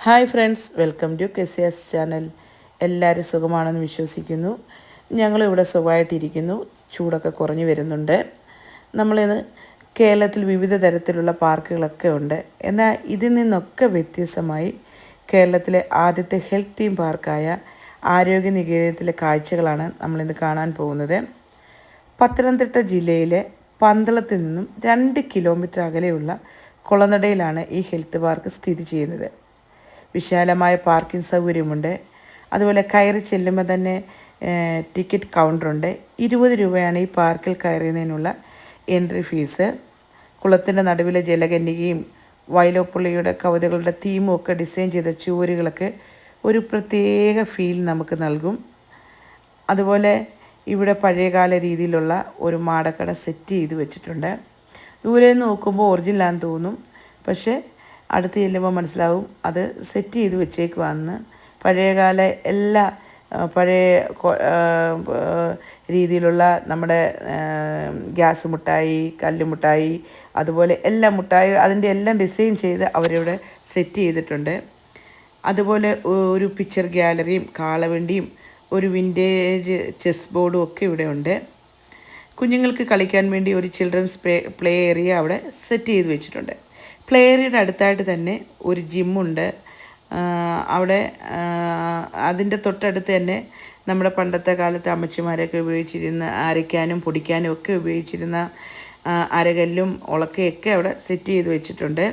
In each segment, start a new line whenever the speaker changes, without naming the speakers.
Hi friends, welcome to കെസിയാസ് channel. എല്ലാവരും സുഖമാണെന്ന് വിശ്വസിക്കുന്നു. ഞങ്ങളിവിടെ സുഖമായിട്ടിരിക്കുന്നു. ചൂടൊക്കെ കുറഞ്ഞു വരുന്നുണ്ട്. നമ്മളിന്ന് കേരളത്തിൽ വിവിധ തരത്തിലുള്ള പാർക്കുകളൊക്കെ ഉണ്ട്. എന്നാൽ ഇതിൽ നിന്നൊക്കെ വ്യത്യസ്തമായി കേരളത്തിലെ ആദ്യത്തെ ഹെൽത്ത് തീം പാർക്കായ ആരോഗ്യ നികേതനത്തിലെ കാഴ്ചകളാണ് നമ്മളിന്ന് കാണാൻ പോകുന്നത്. പത്തനംതിട്ട ജില്ലയിലെ പന്തളത്ത് നിന്നും 2 കിലോമീറ്റർ അകലെയുള്ള കുളനടയിലാണ് ഈ ഹെൽത്ത് പാർക്ക് സ്ഥിതി ചെയ്യുന്നത്. വിശാലമായ പാർക്കിംഗ് സൗകര്യമുണ്ട്. അതുപോലെ കയറി ചെല്ലുമ്പോൾ തന്നെ ടിക്കറ്റ് കൗണ്ടറുണ്ട്. 20 രൂപയാണ് ഈ പാർക്കിൽ കയറുന്നതിനുള്ള എൻട്രി ഫീസ്. കുളത്തിൻ്റെ നടുവിലെ ജലകന്യകയും വൈലോപ്പള്ളിയുടെ കവിതകളുടെ തീമും ഒക്കെ ഡിസൈൻ ചെയ്ത ചുവരുകളൊക്കെ ഒരു പ്രത്യേക ഫീൽ നമുക്ക് നൽകും. അതുപോലെ ഇവിടെ പഴയകാല രീതിയിലുള്ള ഒരു മാടക്കട സെറ്റ് ചെയ്ത് വെച്ചിട്ടുണ്ട്. ദൂരെ നിന്ന് നോക്കുമ്പോൾ ഒറിജിനലാന്ന് തോന്നും, പക്ഷേ അടുത്ത് ചെല്ലുമ്പോൾ മനസ്സിലാവും അത് സെറ്റ് ചെയ്ത് വെച്ചേക്കുവാന്ന്. പഴയകാല എല്ലാ പഴയ രീതിയിലുള്ള നമ്മുടെ ഗ്യാസ് മുട്ടായി, കല്ലുമുട്ടായി, അതുപോലെ എല്ലാ മുട്ടായി അതിൻ്റെ എല്ലാം ഡിസൈൻ ചെയ്ത് അവരിവിടെ സെറ്റ് ചെയ്തിട്ടുണ്ട്. അതുപോലെ ഒരു പിക്ചർ ഗ്യാലറിയും കാളവണ്ടിയും ഒരു വിൻറ്റേജ് ചെസ് ബോർഡും ഒക്കെ ഇവിടെ ഉണ്ട്. കുഞ്ഞുങ്ങൾക്ക് കളിക്കാൻ വേണ്ടി ഒരു ചിൽഡ്രൻസ് പ്ലേ ഏരിയ അവിടെ സെറ്റ് ചെയ്ത് വെച്ചിട്ടുണ്ട്. പ്ലേ ഏരിയയുടെ അടുത്തായിട്ട് തന്നെ ഒരു ജിമ്മുണ്ട്. അവിടെ അതിൻ്റെ തൊട്ടടുത്ത് തന്നെ നമ്മുടെ പണ്ടത്തെ കാലത്ത് അമ്മച്ചിമാരൊക്കെ ഉപയോഗിച്ചിരുന്ന അരയ്ക്കാനും പൊടിക്കാനും ഒക്കെ ഉപയോഗിച്ചിരുന്ന അരകല്ലും ഉളക്കയൊക്കെ അവിടെ സെറ്റ് ചെയ്ത് വെച്ചിട്ടുണ്ട്.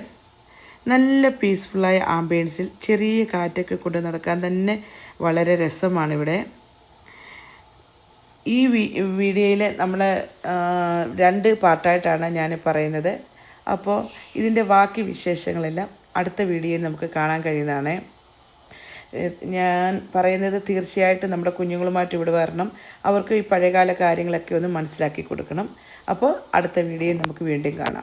നല്ല പീസ്ഫുള്ളായ ആംബിയൻസിൽ ചെറിയ കാറ്റൊക്കെ കൊണ്ട് നടക്കാൻ തന്നെ വളരെ രസമാണിവിടെ. ഈ വീഡിയോയിൽ നമ്മൾ 2 പാർട്ടായിട്ടാണ് ഞാൻ പറയുന്നത്. അപ്പോൾ ഇതിൻ്റെ ബാക്കി വിശേഷങ്ങളെല്ലാം അടുത്ത വീഡിയോയിൽ നമുക്ക് കാണാൻ കഴിയുന്നതാണ്. ഞാൻ പറയുന്നത് തീർച്ചയായിട്ടും നമ്മുടെ കുഞ്ഞുങ്ങളുമായിട്ട് ഇവിടെ വരണം. അവർക്ക് ഈ പഴയകാല കാര്യങ്ങളൊക്കെ ഒന്ന് മനസ്സിലാക്കി കൊടുക്കണം. അപ്പോൾ അടുത്ത വീഡിയോയിൽ നമുക്ക് വീണ്ടും കാണാം.